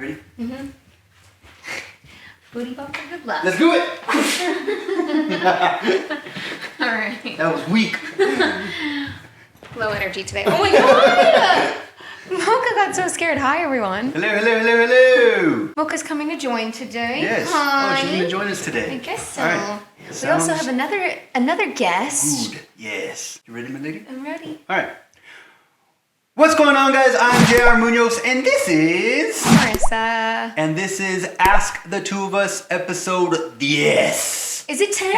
Ready? Mm-hmm. Booty bump for good luck. Let's do it! All right. That was weak. Low energy today. Oh my god! Mocha got so scared. Hi, everyone. Hello, hello, hello, hello. Mocha's coming to join today. Yes. Hi. Oh, she's going to join us today. I guess so. All right. We also have another guest. Food. Yes. You ready, my lady? I'm ready. All right. What's going on, guys? I'm JR Munoz, and this is... Marissa. And this is Ask the Two of Us episode 10. Is it 10?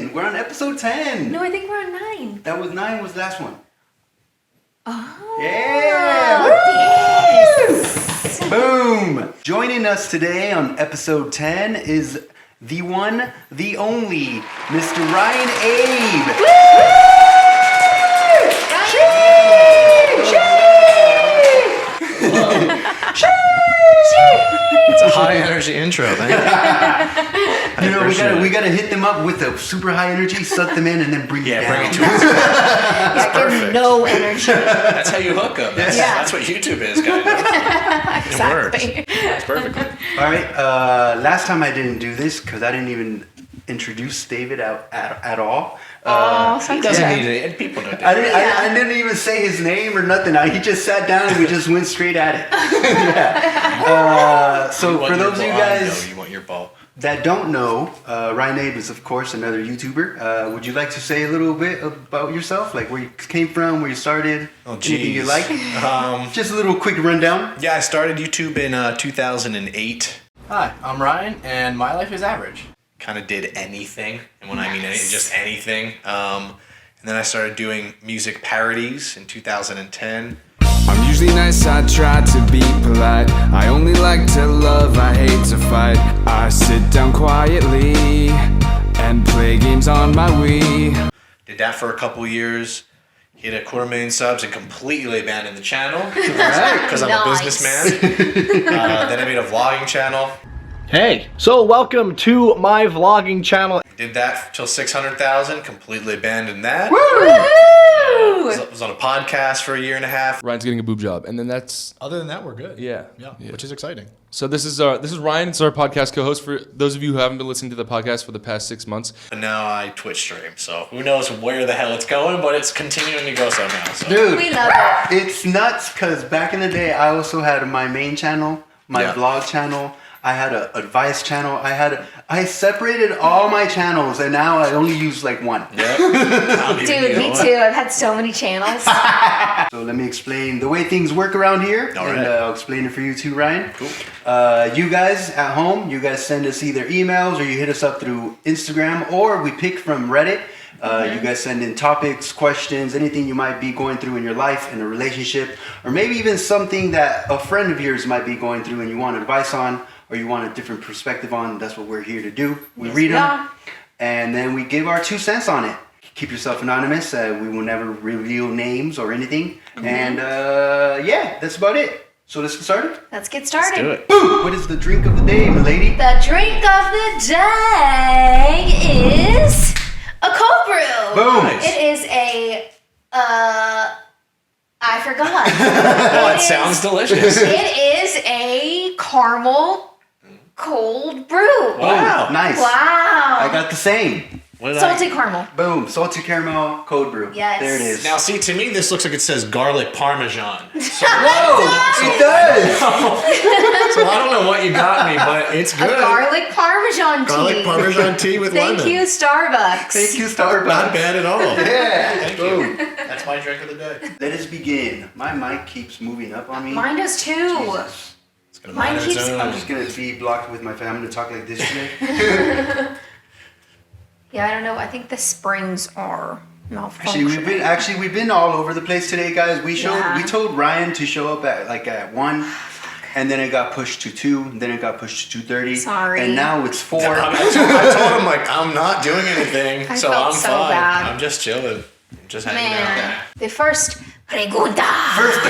10. We're on episode 10. No, I think we're on 9. That was 9 was the last one. Oh. Yeah. Yes. Boom. Joining us today on episode 10 is the one, the only, Mr. RyanAbe. It's a high energy intro, thank you. You know, we gotta hit them up with a super high energy, suck them in, and then bring it down. Bring it to us. Yeah, give perfect. no energy. That's how you hook them. That's what YouTube is, guys. Exactly. It works. It's perfect. All right. Last time I didn't do this because I didn't even introduce David at all. He doesn't need it. People don't do I it. didn't even say his name or nothing. He just sat down and we just went straight at it. Yeah. So for those of you guys you want your ball. that don't know, RyanAbe is of course another YouTuber. Would you like to say a little bit about yourself, like where you came from, where you started, anything you like? Just a little quick rundown. Yeah, I started YouTube in 2008. Hi, I'm Ryan, and my life is average. Kind of did anything, and when I mean anything, just anything. And then I started doing music parodies in 2010. I'm usually nice, I try to be polite. I only like to love, I hate to fight. I sit down quietly and play games on my Wii. Did that for a couple years. Hit 250,000 subs and completely abandoned the channel because I'm a businessman. Then I made a vlogging channel. Hey, so welcome to my vlogging channel. Did that till 600,000, completely abandoned that. Was on a podcast for a year and a half. Ryan's getting a boob job, and then that's Other than that, we're good. yeah. Which is exciting. So this is Ryan. It's our podcast co-host. For those of you who haven't been listening to the podcast for the past 6 months, And now I Twitch stream, so who knows where the hell it's going, but it's continuing to go somehow. So. Dude, We love it. it's nuts because back in the day, I also had my main channel, my vlog channel. I had an advice channel. I separated all my channels, and now I only use like one. Yep. Dude, me too. I've had so many channels. So let me explain the way things work around here, All and right. I'll explain it for you too, Ryan. Cool. You guys at home, you guys send us either emails or you hit us up through Instagram, or we pick from Reddit. You guys send in topics, questions, anything you might be going through in your life, in a relationship, or maybe even something that a friend of yours might be going through and you want advice on, or you want a different perspective on. That's what we're here to do. We read them, and then we give our 2 cents on it. Keep yourself anonymous. We will never reveal names or anything. And yeah, that's about it. So let's get started. Let's get started. Do it. Boom! What is the drink of the day, my lady? The drink of the day is a cold brew. Boom! Nice. It is a I forgot. Oh, it sounds delicious. It is a caramel cold brew. Wow. Nice. Wow. I got the same. What did Salty caramel. Boom! Salty caramel cold brew. Yes. There it is. Now, see, to me, this looks like it says garlic parmesan. So, Whoa! It does. so I don't know what you got me, but it's A good. garlic parmesan tea. Garlic parmesan tea with lemon. Thank you, Starbucks. Thank you, Starbucks. Not bad at all. Yeah. Thank Boom. you. That's my drink of the day. Let us begin. My mic keeps moving up on me. Mine does too. Jesus. It's gonna Mine mind its keeps- own. I'm just gonna be blocked with my family to talk like this today. Yeah, I don't know. I think the springs are malfunctioning. Actually we've been all over the place today, guys. We told Ryan to show up at 1, and then it got pushed to 2, and then it got pushed to 2:30. Sorry. And now it's 4. I told him, like, I'm not doing anything, I so felt I'm so fine. bad. I'm just chilling. I'm just hanging Man, out. the first pregunta. First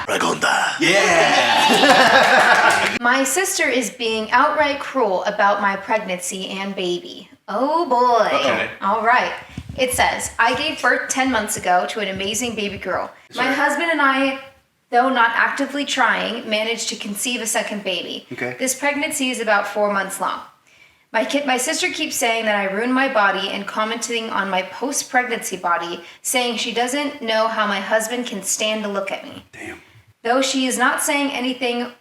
pregunta. Yeah. My sister is being outright cruel about my pregnancy and baby. Oh boy. Okay. All right. It says, I gave birth 10 months ago to an amazing baby girl. My husband and I though not actively trying, managed to conceive a second baby. Okay. This pregnancy is about 4 months long. My sister keeps saying that I ruined my body and commenting on my post-pregnancy body, saying she doesn't know how my husband can stand to look at me. Damn. Though she is not saying anything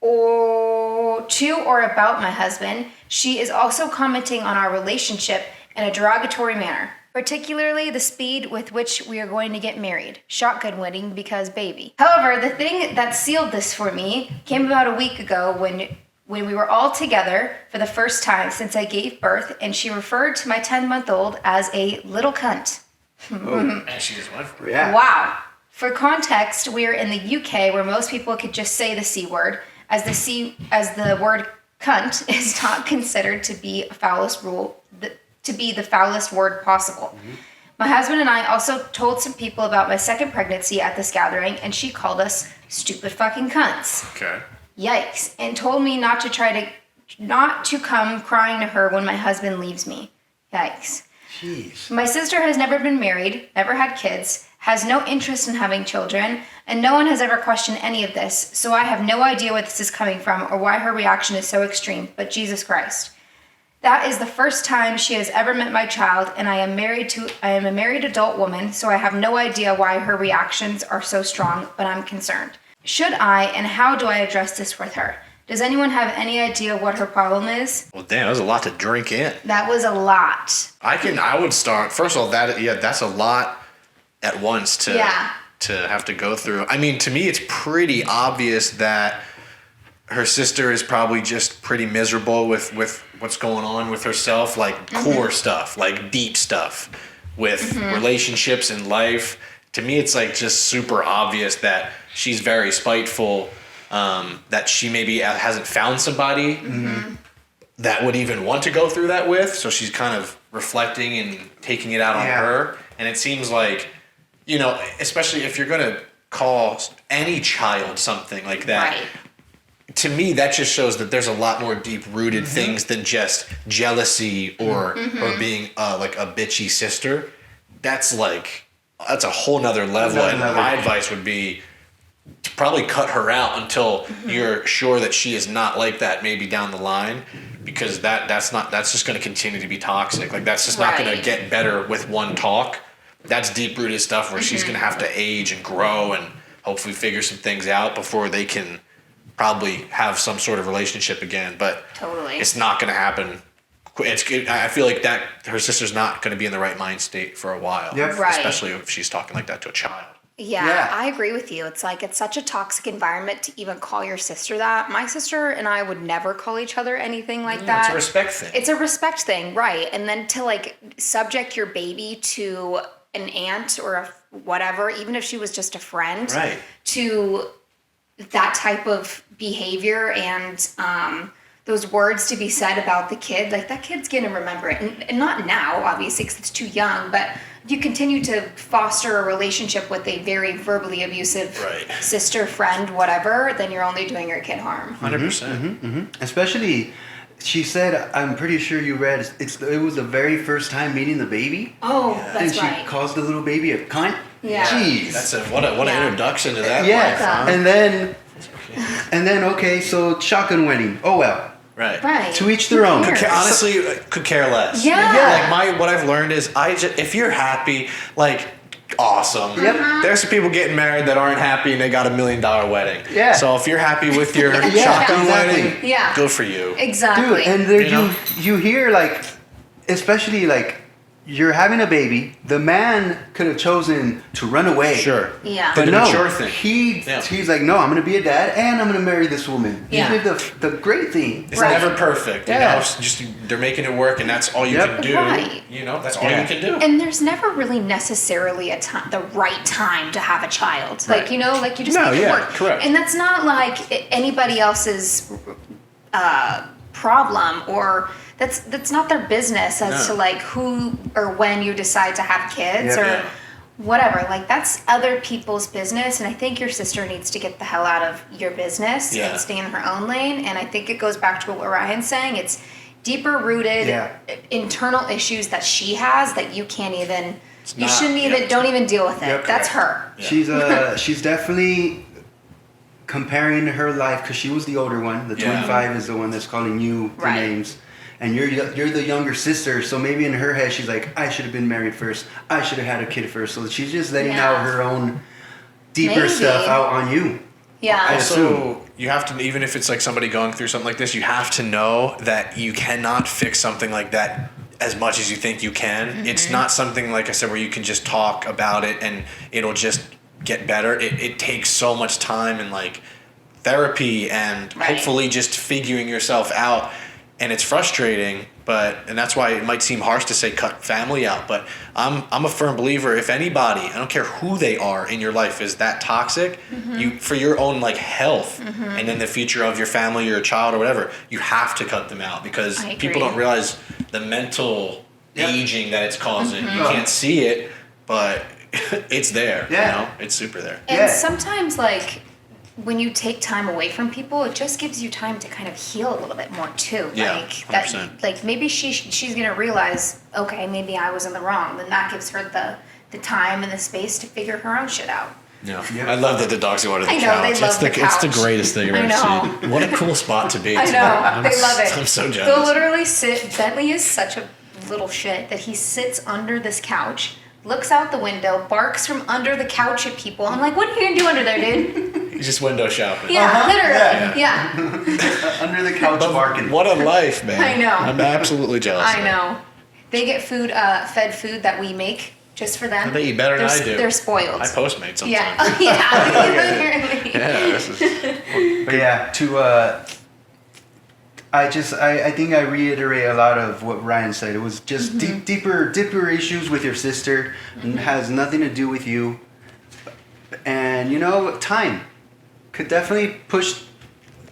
to or about my husband, she is also commenting on our relationship in a derogatory manner, particularly the speed with which we are going to get married. Shotgun wedding because baby. However, the thing that sealed this for me came about a week ago when we were all together for the first time since I gave birth, and she referred to my 10-month-old as a little cunt. And she just went for it. Yeah. Wow. For context, we're in the UK where most people could just say the C word, as the word cunt is not considered to be the foulest word possible. Mm-hmm. My husband and I also told some people about my second pregnancy at this gathering, and she called us stupid fucking cunts. Okay. Yikes. And told me not to come crying to her when my husband leaves me. Yikes. Jeez. My sister has never been married, never had kids, has no interest in having children, and no one has ever questioned any of this, so I have no idea where this is coming from or why her reaction is so extreme, but Jesus Christ. That is the first time she has ever met my child, and I am a married adult woman, so I have no idea why her reactions are so strong, but I'm concerned. Should I, and how do I address this with her? Does anyone have any idea what her problem is? Well, damn, that was a lot to drink in. That was a lot. I would start, first of all, that's a lot at once to have to go through. I mean, to me, it's pretty obvious that her sister is probably just pretty miserable with what's going on with herself, like core stuff, like deep stuff with relationships and life. To me, it's like just super obvious that she's very spiteful, that she maybe hasn't found somebody that would even want to go through that with. So she's kind of reflecting and taking it out on her. And it seems like, you know, especially if you're going to call any child something like that, Right. to me, that just shows that there's a lot more deep-rooted things than just jealousy or being like a bitchy sister. That's a whole nother level. And my advice would be to probably cut her out until you're sure that she is not like that maybe down the line, because that's just going to continue to be toxic. Like, that's just not going to get better with one talk. That's deep-rooted stuff where she's going to have to age and grow and hopefully figure some things out before they can probably have some sort of relationship again. But Totally. it's not going to happen. I feel like that her sister's not going to be in the right mind state for a while. Yep. Right. Especially if she's talking like that to a child. Yeah, I agree with you. It's like, it's such a toxic environment to even call your sister that. My sister and I would never call each other anything like that. It's a respect thing. It's a respect thing, right. And then to like subject your baby to an aunt or a whatever, even if she was just a friend, Right. to that type of behavior and those words to be said about the kid, like that kid's gonna remember it. And not now, obviously, because it's too young, but you continue to foster a relationship with a very verbally abusive sister, friend, whatever, then you're only doing your kid harm. 100%. Especially, she said, I'm pretty sure you read, it was the very first time meeting the baby. Oh, And that's she right. calls the little baby a cunt. Yeah. Jeez. That's what an introduction to that Yeah. life, huh? And then, okay, so shotgun wedding. Oh, well. Right. Right. To each their own. Who cares? Honestly, could care less. Yeah. Like what I've learned is if you're happy, like, awesome. Yep. There's some people getting married that aren't happy and they got $1 million wedding. Yeah. So if you're happy with your Yeah, shotgun exactly. wedding, Yeah. good for you. Exactly. Dude, and there You know? you hear, like, especially, like, you're having a baby. The man could have chosen to run away. Sure. Yeah. But The no, mature thing. he's like, no, I'm gonna be a dad and I'm gonna marry this woman. Yeah. He did the great thing. It's Right. never perfect. You Yeah. know, it's just they're making it work and that's all you Yep. can do. Right. You know, that's all Yeah. you can do. And there's never really necessarily the right time to have a child. Like, Right. you know, like you just No, make it yeah, work. correct. And that's not like anybody else's problem, or that's not their business as to like who or when you decide to have kids Yep. or Yeah. whatever. Like, that's other people's business, and I think your sister needs to get the hell out of your business Yeah. and stay in her own lane. And I think it goes back to what Ryan's saying. deeper rooted Yeah. internal issues that she has that you can't even, you not- shouldn't even, yeah. don't even deal with it. Yep. That's her. She's definitely comparing her life because she was the older one. The Yeah. 25 is the one that's calling you the Right. names. And you're the younger sister, so maybe in her head she's like, I should have been married first. I should have had a kid first. So she's just letting Yeah. out her own deeper Maybe. stuff out on you. Yeah. Also, you have to, even if it's like somebody going through something like this, you have to know that you cannot fix something like that as much as you think you can. It's not something, like I said, where you can just talk about it and it'll just get better. It takes so much time and like therapy and Right. hopefully just figuring yourself out. And it's frustrating, and that's why it might seem harsh to say cut family out. But I'm a firm believer. If anybody, I don't care who they are in your life, is that toxic, you, for your own like health and in the future of your family or your child or whatever, you have to cut them out because I people agree. don't realize the mental Yep. aging that it's causing. You Mhm. can't see it, but it's there. Yeah. You know, it's super there. And Yeah. sometimes, like, when you take time away from people, it just gives you time to kind of heal a little bit more too. Yeah, like that, 100%. like maybe she's gonna realize, okay, maybe I was in the wrong. Then that gives her the time and the space to figure her own shit out. Yeah. Yep. I love that the dogs go to the I know, couch. they love it's the It's the couch. greatest thing I've I ever know. seen. What a cool spot to be. I too. know, they love it. I'm so They'll jealous. literally sit. Bentley is such a little shit that he sits under this couch, looks out the window, barks from under the couch at people. I'm like, what are you gonna do under there, dude? He's just window shopping. Yeah, literally. Yeah. Yeah. Under the couch barking. What a life, man. I know. I'm absolutely jealous. I know. They get fed food that we make just for them. They eat better than They're- I do. They're spoiled. I Postmate sometimes. Yeah. Yeah. Literally. Yeah, this is. But yeah, I think I reiterate a lot of what Ryan said. It was just deeper issues with your sister. And has nothing to do with you. And time could definitely push.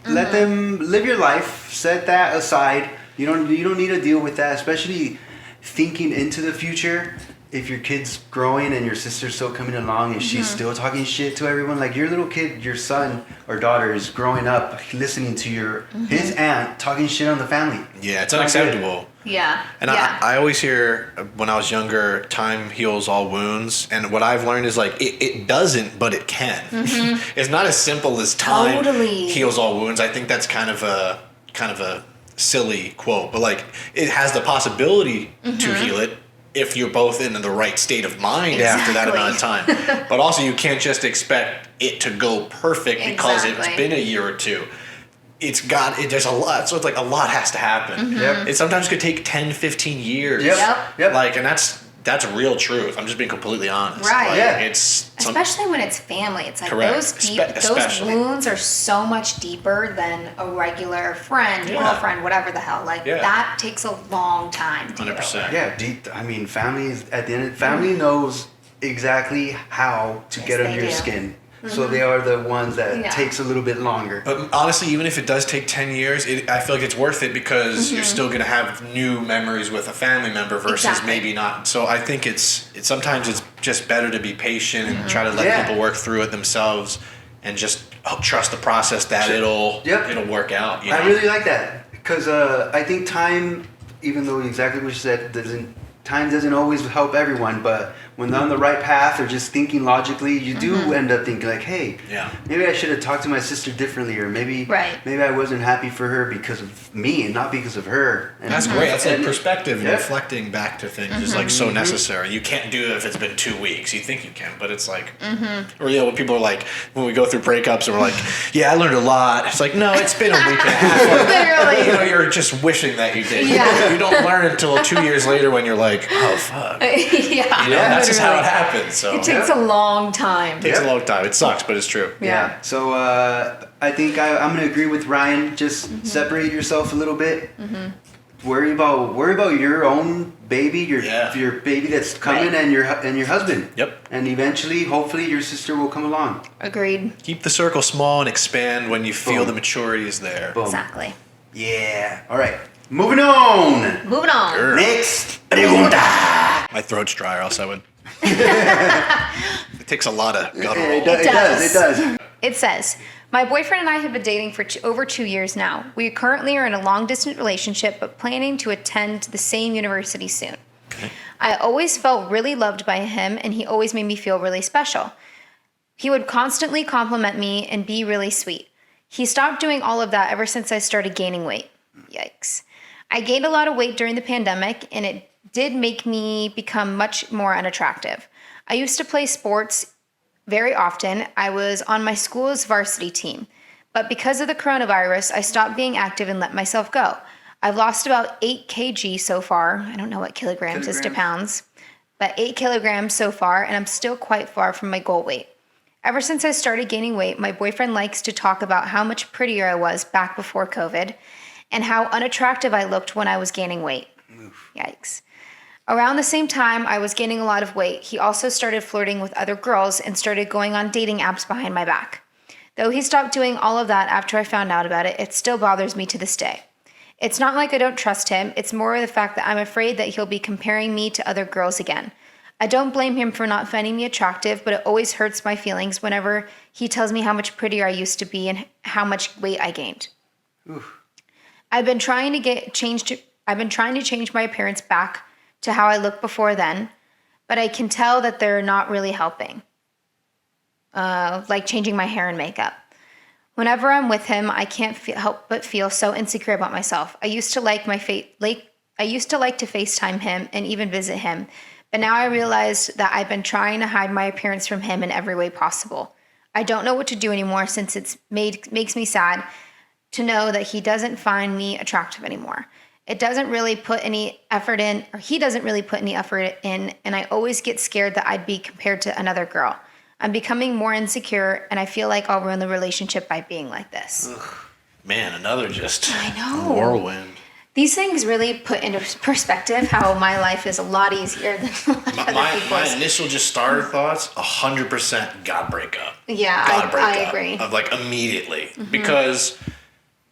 Let them live your life. Set that aside. You don't need to deal with that, especially thinking into the future. If your kid's growing and your sister's still coming along and she's still talking shit to everyone, like your little kid, your son or daughter is growing up listening to his aunt talking shit on the family. Yeah, it's Not unacceptable. Yeah. And yeah. I always hear when I was younger, time heals all wounds. And what I've learned is like it doesn't, but it can. It's not as simple as time Totally. heals all wounds. I think that's kind of a silly quote, but like it has the possibility to heal it if you're both in the right state of mind after that amount of time. But also you can't just expect it to go perfect because it's Exactly. been a year or two. There's a lot, so it's like a lot has to happen. Yep. It sometimes could take 10, 15 years. Yep. Like, and that's real truth. I'm just being completely honest. Right. Like, Yeah. it's Especially when it's family. It's like Correct. those Especially. wounds are so much deeper than a regular friend, Yeah. girlfriend, whatever the hell. Like Yeah. that takes a long time to 100%. Yeah, family is at the end. Family knows exactly how to Yes, get they under your do. skin. So they are the ones that Yeah. takes a little bit longer. But honestly, even if it does take 10 years, I feel like it's worth it because you're still going to have new memories with a family member versus Exactly. maybe not. So I think it's sometimes it's just better to be patient and try to let Yeah. people work through it themselves and just trust the process that it'll work out. You know? I really like that because I think time, even though exactly what you said, time doesn't always help everyone. But when they're on the right path or just thinking logically, you do end up thinking like, hey, Yeah. maybe I should have talked to my sister differently, or maybe I wasn't happy for her because of me and not because of her. And That's great. That's like and- perspective and Yeah. reflecting back to things is like so necessary. You can't do it if it's been 2 weeks. You think you can, but it's like, or when people are like, when we go through breakups and we're like, yeah, I learned a lot. It's like, no, it's been a week and a half. Like, Literally. you're just wishing that you did. Yeah. You don't learn until 2 years later when you're like, oh fuck. yeah. You know, that's just how it literally. happens. So It takes a long time. it takes a long time. It sucks, but it's true. Yeah. So I think I'm gonna agree with Ryan. Just separate yourself a little bit. Worry about your own baby, your baby that's coming, Right. and your husband. Yep. And eventually, hopefully, your sister will come along. Agreed. Keep the circle small and expand when you feel Boom. the maturity is there. Boom. Exactly. Yeah. All right. Moving on. Moving on. Sure. Next pregunta. My throat's dry, or else I would. It takes a lot of guttural. It does. It says, My boyfriend and I have been dating for over 2 years now. We currently are in a long-distance relationship, but planning to attend the same university soon. I always felt really loved by him, and he always made me feel really special. He would constantly compliment me and be really sweet. He stopped doing all of that ever since I started gaining weight. Yikes. I gained a lot of weight during the pandemic, and it did make me become much more unattractive. I used to play sports very often. I was on my school's varsity team. But because of the coronavirus, I stopped being active and let myself go. I've lost about 8 kg so far. I don't know what kilograms is to pounds, but 8 kilograms so far, and I'm still quite far from my goal weight. Ever since I started gaining weight, my boyfriend likes to talk about how much prettier I was back before COVID and how unattractive I looked when I was gaining weight. Oof. Yikes. Around the same time I was gaining a lot of weight, he also started flirting with other girls and started going on dating apps behind my back. Though he stopped doing all of that after I found out about it, it still bothers me to this day. It's not like I don't trust him, it's more the fact that I'm afraid that he'll be comparing me to other girls again. I don't blame him for not finding me attractive, but it always hurts my feelings whenever he tells me how much prettier I used to be and how much weight I gained. Oof. I've been trying to change my appearance back to how I looked before then, but I can tell that they're not really helping. Like changing my hair and makeup. Whenever I'm with him, I can't help but feel so insecure about myself. I used to like to FaceTime him and even visit him, but now I realized that I've been trying to hide my appearance from him in every way possible. I don't know what to do anymore since it makes me sad to know that he doesn't find me attractive anymore. He doesn't really put any effort in, and I always get scared that I'd be compared to another girl. I'm becoming more insecure, and I feel like I'll ruin the relationship by being like this. Ugh. Man, another just I know. whirlwind. These things really put into perspective how my life is a lot easier than a lot of other people's. My initial just starter thoughts, 100% gotta break up. Yeah, I agree. Of like immediately. Mm-hmm. Because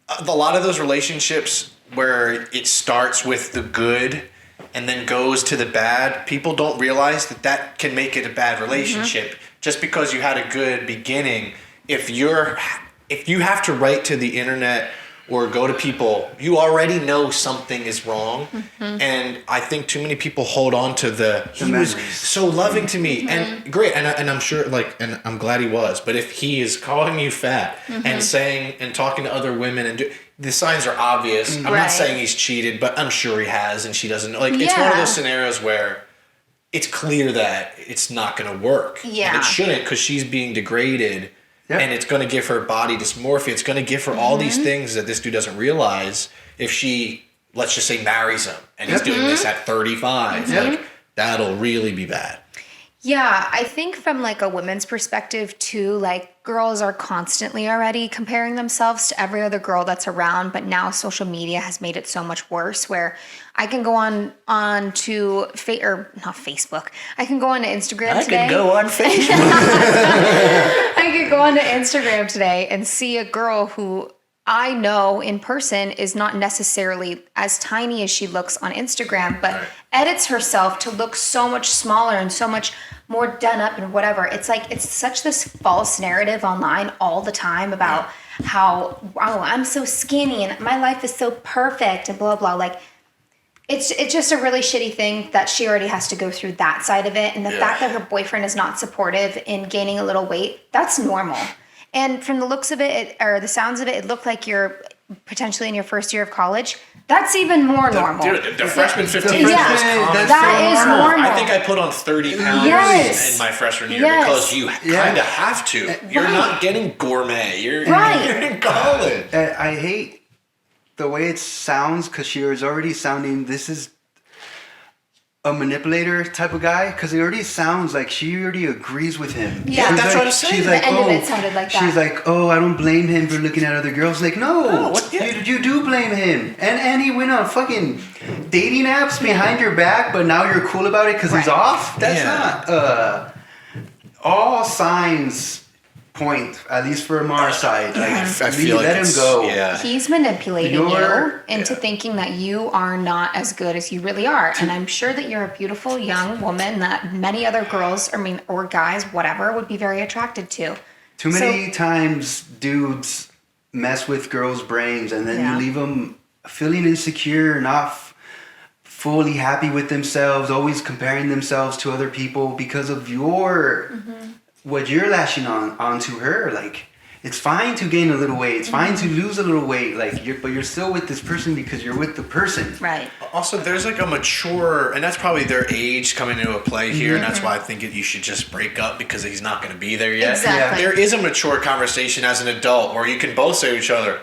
a lot of those relationships where it starts with the good and then goes to the bad, people don't realize that can make it a bad relationship. Mm-hmm. Just because you had a good beginning, if you have to write to the internet or go to people, you already know something is wrong. Mm-hmm. And I think too many people hold on to he was so loving to me. Mm-hmm. And great, and I'm sure, and I'm glad he was, but if he is calling you fat mm-hmm. and saying and talking to other women the signs are obvious. I'm not saying he's cheated, but I'm sure he has and she doesn't know. It's one of those scenarios where it's clear that it's not going to work. Yeah. And it shouldn't, because she's being degraded. Yep. And it's going to give her body dysmorphia. It's going to give her all these things that this dude doesn't realize if she, let's just say, marries him and he's doing this at 35. Mm-hmm. That'll really be bad. Yeah, I think from a woman's perspective too, girls are constantly already comparing themselves to every other girl that's around, but now social media has made it so much worse where I can go on to not Facebook. I can go on to Instagram today. I can go on Facebook. I could go on to Instagram today and see a girl who I know in person is not necessarily as tiny as she looks on Instagram, but edits herself to look so much smaller and so much more done up and whatever. It's such this false narrative online all the time about how, wow, I'm so skinny and my life is so perfect and blah, blah. It's just a really shitty thing that she already has to go through that side of it. And the fact that her boyfriend is not supportive in gaining a little weight, that's normal. And from the looks of it, or the sounds of it, it looked like you're potentially in your first year of college. That's even more normal. Dude, the freshman 15 is that is normal. I think I put on 30 pounds in my freshman year because you kind of have to. You're not getting gourmet. You're in college. I hate the way it sounds because she was already sounding, this is a manipulator type of guy, because it already sounds like she already agrees with him. Yeah, that's what I'm saying. She's the end of it sounded like that. She's like, oh, I don't blame him for looking at other girls. You do blame him. And he went on fucking dating apps behind your back, but now you're cool about it because he's off? That's not. All signs point, at least from our side. I feel let him go. Yeah. He's manipulating you into thinking that you are not as good as you really are. And I'm sure that you're a beautiful young woman that many other girls, or guys, whatever, would be very attracted to. Too many times dudes mess with girls' brains and then you leave them feeling insecure, not fully happy with themselves, always comparing themselves to other people because of what you're lashing onto her. Like, it's fine to gain a little weight. It's fine to lose a little weight. Like, but you're still with this person because you're with the person. Right. Also, there's like a mature, and that's probably their age coming into a play here, and that's why I think you should just break up because he's not going to be there yet. Exactly. There is a mature conversation as an adult where you can both say to each other,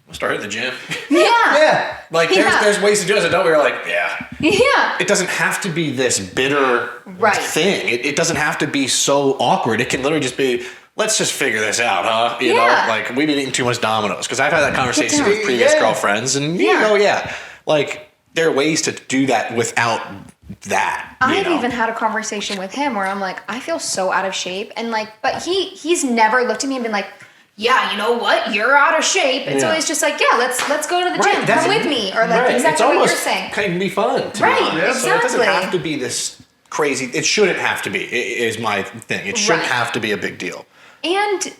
we'll start hitting the gym. Yeah. Like, there's ways to do it as an adult where you're like, Yeah. It doesn't have to be this bitter thing. It doesn't have to be so awkward. It can literally just be, let's just figure this out, huh? You know, like, we've been eating too much Domino's. Because I've had that conversation with previous girlfriends, and like, there are ways to do that without that. I've even had a conversation with him where I'm like, I feel so out of shape, and like, but he's never looked at me and been like, yeah, you know what? You're out of shape. It's always just like, yeah, let's go to the gym. Come with me, or like exactly what you're saying. Can be fun, to be honest. So it doesn't have to be this crazy. It shouldn't have to be. Is my thing. It shouldn't have to be a big deal. And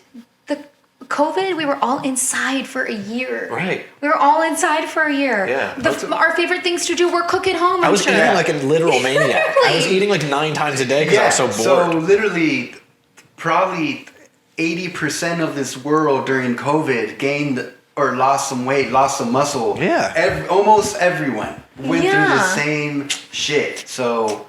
the COVID, we were all inside for a year. Right. We were all inside for a year. Yeah. Our favorite things to do were cook at home. I was eating like a literal maniac. I was eating like 9 times a day because I was so bored. So literally, probably 80% of this world during COVID gained or lost some weight, lost some muscle. Yeah. Almost everyone went through the same shit. So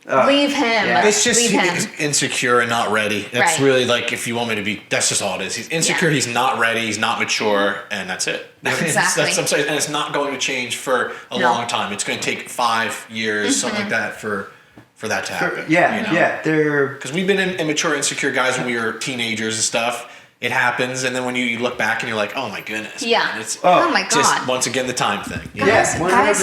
leave him. It's just he's insecure and not ready. That's really like, if you want me to be, that's just all it is. He's insecure, he's not ready, he's not mature, and that's it. Exactly. And it's not going to change for a long time. It's going to take 5 years, something like that, for that to happen. Because we've been immature, insecure guys when we were teenagers and stuff. It happens, and then when you look back and you're like, oh my goodness. Yeah. It's, oh my God. Just, once again, the time thing. Guys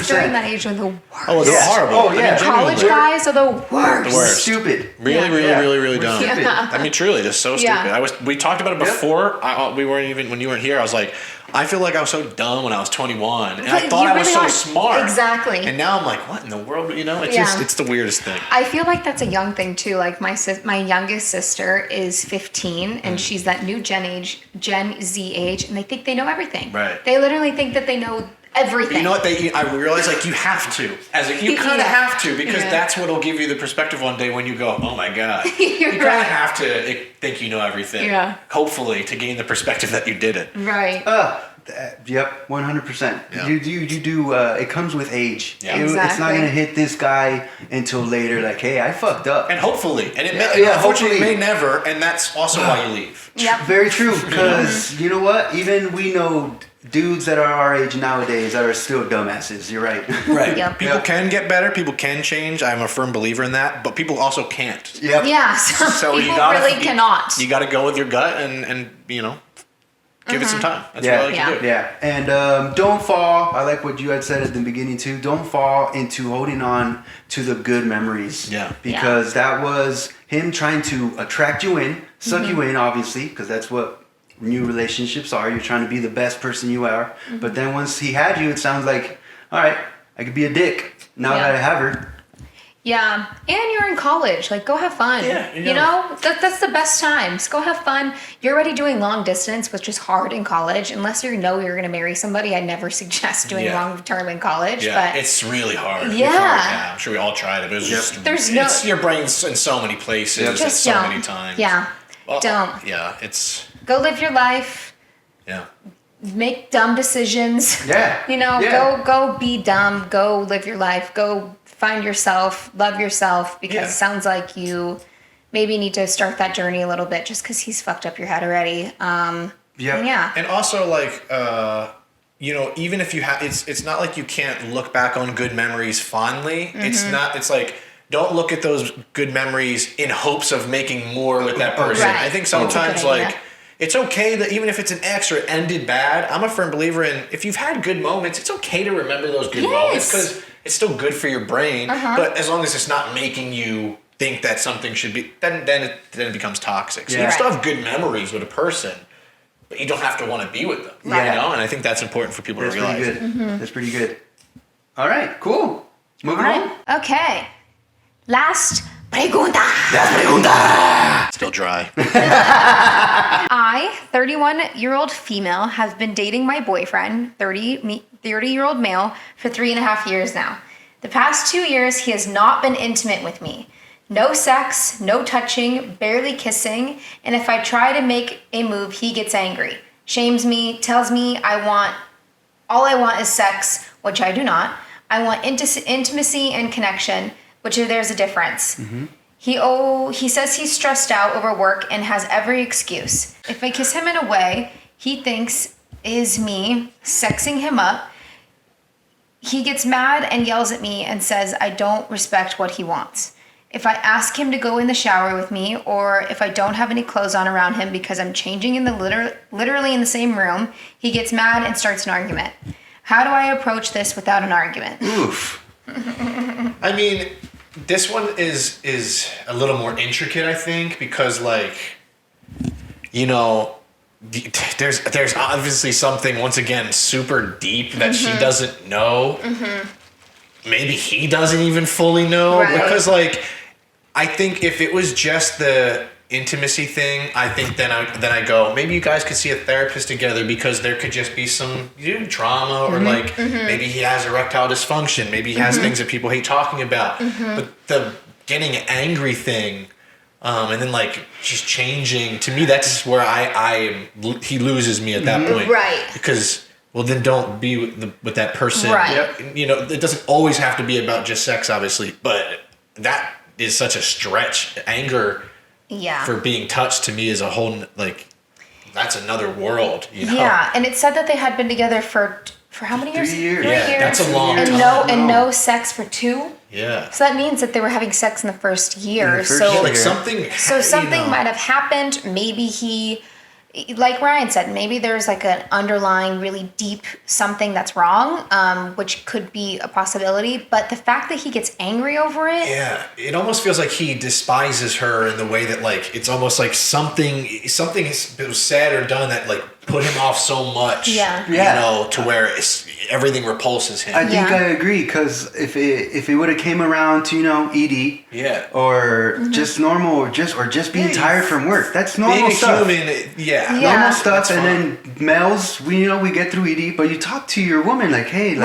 during that age are the worst. Oh, they're horrible. Oh, yeah. I mean, College guys are the worst. The worst. Stupid. Really dumb. I mean, truly, just so stupid. Yeah. We talked about it before. We weren't even, when you weren't here, I was like, I feel like I was so dumb when I was 21, and I thought I was so smart. Exactly. And now I'm like, what in the world? You know, it's the weirdest thing. I feel like that's a young thing too. Like my youngest sister is 15, and she's that new Gen Z age, and they think they know everything. Right. They literally think that they know everything. You know what? I realize, like, you have to. You kind of have to, because that's what'll give you the perspective one day when you go, oh my God. You kind of have to think you know everything. Yeah. Hopefully, to gain the perspective that you did it. Right. Yep, 100%. Yeah. You do. It comes with age. Yeah. It's not gonna hit this guy until later. Like, hey, I fucked up. And hopefully, and hopefully it may never, and that's also why you leave. Yep. Very true. Because you know what? Even we know dudes that are our age nowadays that are still dumbasses. You're right. Right. Yep. People can get better. People can change. I'm a firm believer in that. But people also can't. Yep. Yeah. Some people really cannot. You got to go with your gut and give it some time. That's what I like to do. Yeah. And don't fall. I like what you had said at the beginning too. Don't fall into holding on to the good memories. Yeah. Because that was him trying to attract you in, suck you in, obviously, because that's what new relationships are. You're trying to be the best person you are. But then once he had you, it sounds like, all right, I could be a dick now that I have her. Yeah, and you're in college. Like, go have fun. Yeah, you know that's the best times. Go have fun. You're already doing long distance, which is hard in college. Unless you're going to marry somebody, I never suggest doing long term in college. Yeah, but it's really hard. Yeah. I'm sure we all tried it, but it's just There's your brain's in so many places at so many times. Yeah, Well, don't. Yeah, it's Go live your life. yeah. Make dumb decisions. Yeah. Go be dumb. Go live your life. Go find yourself. Love yourself. Because it sounds like you maybe need to start that journey a little bit, just because he's fucked up your head already. Yeah. And also, like, even if you have, it's not like you can't look back on good memories fondly. It's like, don't look at those good memories in hopes of making more with that person. Right. I think sometimes, it's okay that even if it's an ex or it ended bad, I'm a firm believer in, if you've had good moments, it's okay to remember those good moments, because it's still good for your brain. But as long as it's not making you think that something should be, then it becomes toxic. So you still have good memories with a person, but you don't have to want to be with them. You know? And I think that's important for people to realize. Pretty good. That's pretty good. All right, cool. Moving on. Okay. Last Pregunta. That's pregunta. Still dry. I, 31-year-old female, have been dating my boyfriend, 30-year-old male, for 3.5 years now. The past 2 years, he has not been intimate with me. No sex, no touching, barely kissing, and if I try to make a move, he gets angry, shames me, tells me all I want is sex, which I do not. I want intimacy and connection, which there's a difference. Mm-hmm. He says he's stressed out over work and has every excuse. If I kiss him in a way he thinks is me sexing him up, he gets mad and yells at me and says I don't respect what he wants. If I ask him to go in the shower with me, or if I don't have any clothes on around him because I'm changing in the literally in the same room, he gets mad and starts an argument. How do I approach this without an argument? Oof. I mean, this one is a little more intricate, I think, because there's obviously something, once again, super deep that she doesn't know. Mm-hmm. Maybe he doesn't even fully know. Right. Because, I think if it was just the intimacy thing, I think then I go, maybe you guys could see a therapist together, because there could just be some trauma, or maybe he has erectile dysfunction, maybe he has things that people hate talking about. But the getting angry thing, and then just changing, to me that's where he loses me at that point. Right. Because then don't be with that person. Right. It doesn't always have to be about just sex, obviously, but that is such a stretch. Anger for being touched, to me, is a whole, that's another world, Yeah, and it said that they had been together for how many years? 3 years. 3 years. That's a long time. And no sex for 2. Yeah. So that means that they were having sex in the first year. Something might have happened. Maybe he, like Ryan said, maybe there's an underlying really deep something that's wrong, which could be a possibility. But the fact that he gets angry over it. Yeah, it almost feels like he despises her in the way that it's almost like something was said or done that put him off so much. Yeah. To where everything repulses him. I think I agree, because if it would have came around to Edie, or just normal, or just being tired from work, that's normal being stuff. Being a human, normal stuff. And then males, we get through Edie, but you talk to your woman hey,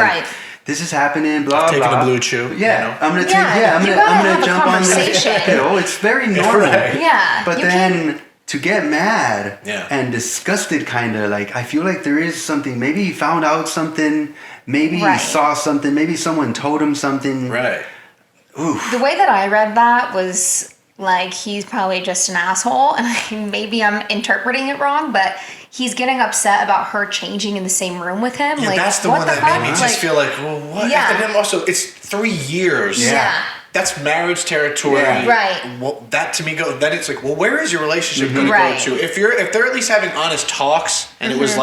this is happening, blah, taking blah. a blue chew. Yeah, I'm gonna jump on this. It's very normal. Right. Yeah. But then to get mad Yeah. and disgusted, kind of I feel like there is something. Maybe he found out something. Maybe he saw something. Maybe someone told him something. Right. Oof. The way that I read that was he's probably just an asshole, and maybe I'm interpreting it wrong, but he's getting upset about her changing in the same room with him. Yeah, that's the one that made me just feel well, what? Yeah. And then also, it's 3 years. Yeah. That's marriage territory. Yeah. Right. Well, that to me then it's where is your relationship going to Right. go to? If they're at least having honest talks, and it was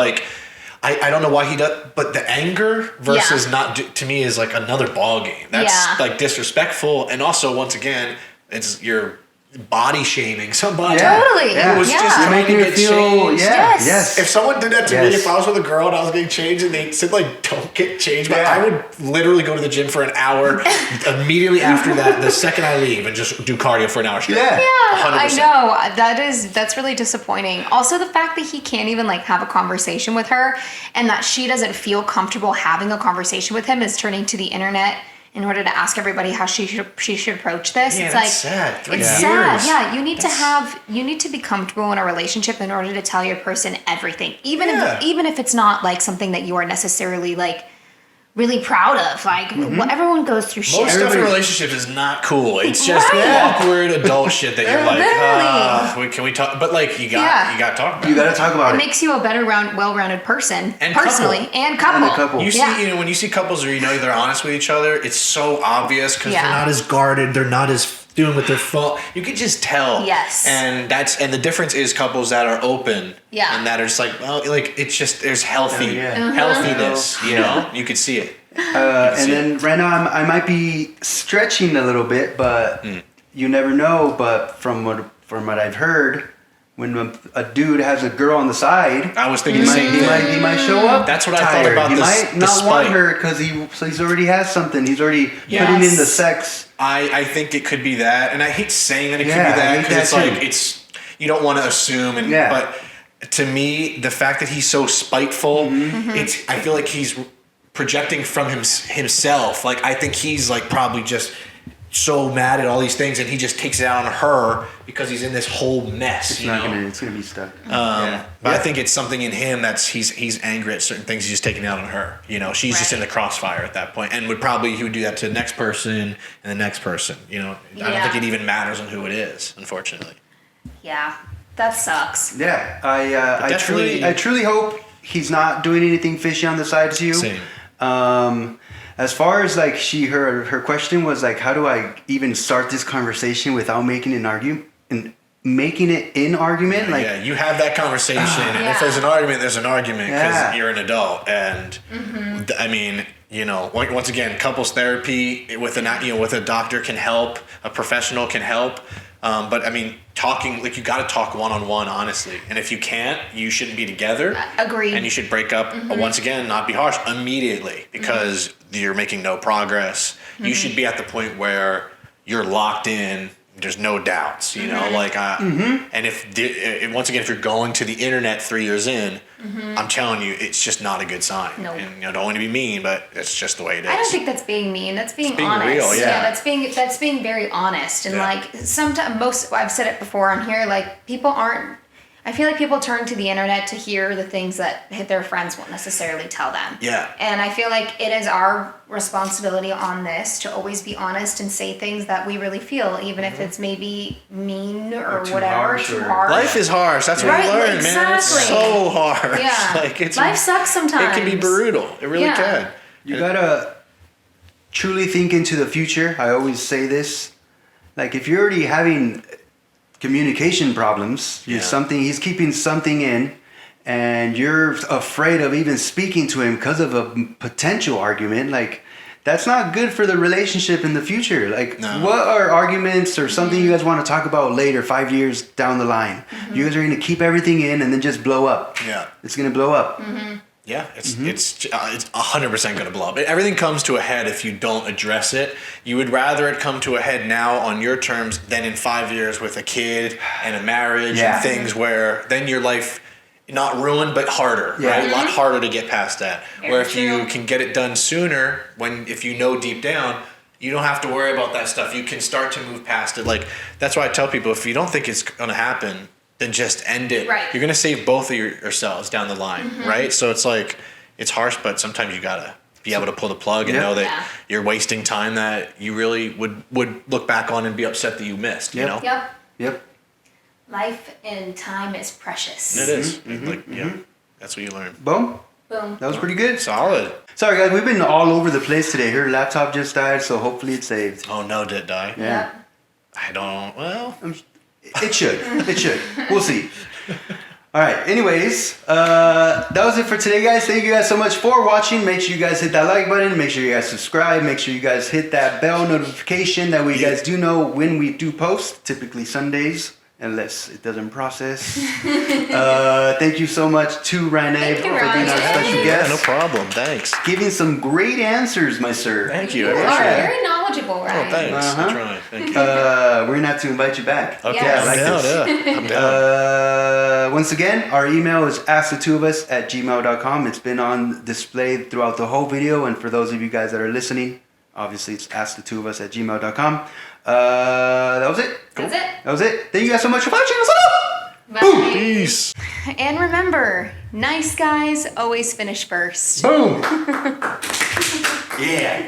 I don't know why he does, but the anger versus not to me is another ball game. That's disrespectful, and also once again, you're body shaming somebody. Totally. Yeah. Who was just You're trying to making her get feel. changed. Yes. If someone did that to me, Yes. if I was with a girl and I was getting changed and they said don't get changed, but I would literally go to the gym for an hour immediately after that, the second I leave, and just do cardio for an hour straight. Yeah. 100%. I know. That's really disappointing. Also, the fact that he can't even have a conversation with her, and that she doesn't feel comfortable having a conversation with him, is turning to the internet in order to ask everybody how she should approach this. Yeah, it's that's sad. 3 it's years. sad. Yeah, you need to be comfortable in a relationship in order to tell your person everything, even if it's not something that you are necessarily really proud of. Well, everyone goes through shit. Most stuff in relationships is not cool. It's just awkward adult shit that you're can we talk? But you got to talk about it. You got to talk about It it. makes you a better, well-rounded person, And personally, couple. and couple. And a couple. You see, when you see couples where they're honest with each other, it's so obvious because they're not as guarded, they're not as doing with their phone. You can just tell. Yes. And the difference is couples that are open. Yeah. And that are just it's just there's healthy healthiness. You could see it. And then right now I might be stretching a little bit, but you never know. But from what I've heard, when a dude has a girl on the side, I was thinking the same thing. he might show up. That's what I tired. thought about he this. He might not want her because he's already has something. He's already putting in the sex. I think it could be that, and I hate saying that it could be I that hate because that it's you don't want to assume, but to me, the fact that he's so spiteful, I feel like he's projecting from himself. Like I think he's like probably just so mad at all these things, and he just takes it out on her because he's in this whole mess. It's gonna be stuck. But I think it's something in him that's he's angry at certain things. He's just taking it out on her. You know, she's just in the crossfire at that point, and he would do that to the next person and the next person. You know, I don't think it even matters on who it is, unfortunately. Yeah, that sucks. Yeah, I truly hope he's not doing anything fishy on the side to you. Same. As far as like her question was like, how do I even start this conversation without making an argument and making it an argument? You have that conversation, and if there's an argument, there's an argument because you're an adult, and I mean, you know, once again, couples therapy with a doctor can help, a professional can help. But I mean, talking, like you got to talk one-on-one, honestly. And if you can't, you shouldn't be together. Agreed. And you should break up, once again, not be harsh, immediately because you're making no progress. You should be at the point where you're locked in. There's no doubts, you know, like, and once again, if you're going to the internet 3 years in, I'm telling you, it's just not a good sign. Nope. And you know, don't want to be mean, but it's just the way it is. I don't think that's being mean. That's being being honest. real, that's being very honest. And like sometimes I've said it before on here, like I feel like people turn to the internet to hear the things that their friends won't necessarily tell them. Yeah. And I feel like it is our responsibility on this to always be honest and say things that we really feel, even if it's maybe mean or too whatever, harsh too or- harsh. Life is harsh. That's what we learn, man. It's exactly. so hard. Yeah. Like Life sucks sometimes. It can be brutal. It really can. You gotta truly think into the future. I always say this. Like if you're already having communication problems, he's keeping something in, and you're afraid of even speaking to him because of a potential argument, like that's not good for the relationship in the future. Like what are arguments or something you guys want to talk about later, 5 years down the line? You guys are going to keep everything in and then just blow up. It's going to blow up. Yeah, it's 100% going to blow up. Everything comes to a head if you don't address it. You would rather it come to a head now on your terms than in 5 years with a kid and a marriage and things where then your life not ruined but harder, right? A lot harder to get past that. Where if you can get it done sooner, if you know deep down, you don't have to worry about that stuff. You can start to move past it. Like that's why I tell people, if you don't think it's going to happen, then just end it. Right. You're going to save both of yourselves down the line, right? So it's like, it's harsh, but sometimes you got to be able to pull the plug and know that you're wasting time that you really would look back on and be upset that you missed, you know? Yep. Life and time is precious. It is. That's what you learn. Boom. Boom. That was pretty good. Solid. Sorry guys, we've been all over the place today. Her laptop just died, so hopefully it's saved. Oh no, did it die? Yeah. I don't, well. It should. We'll see. All right. Anyways, that was it for today, guys. Thank you guys so much for watching. Make sure you guys hit that like button. Make sure you guys subscribe. Make sure you guys hit that bell notification. That way you guys do know when we do post. Typically Sundays, unless it doesn't process. Thank you so much to RyanAbe for being our special guest. No problem. Thanks. Giving some great answers, my sir. Thank you. You I are appreciate it. very knowledgeable, right? Oh, thanks. Uh-huh. That's right. Thank you. We're going to have to invite you back. Okay, Yes. I'm down. I'm down. Once again, our email is askthetwoofus@gmail.com. It's been on display throughout the whole video, and for those of you guys that are listening, obviously it's askthetwoofus@gmail.com. That was it. That's it. That was it. Thank you guys so much for watching. Bye. Peace. And remember, nice guys always finish first. Boom. Yeah.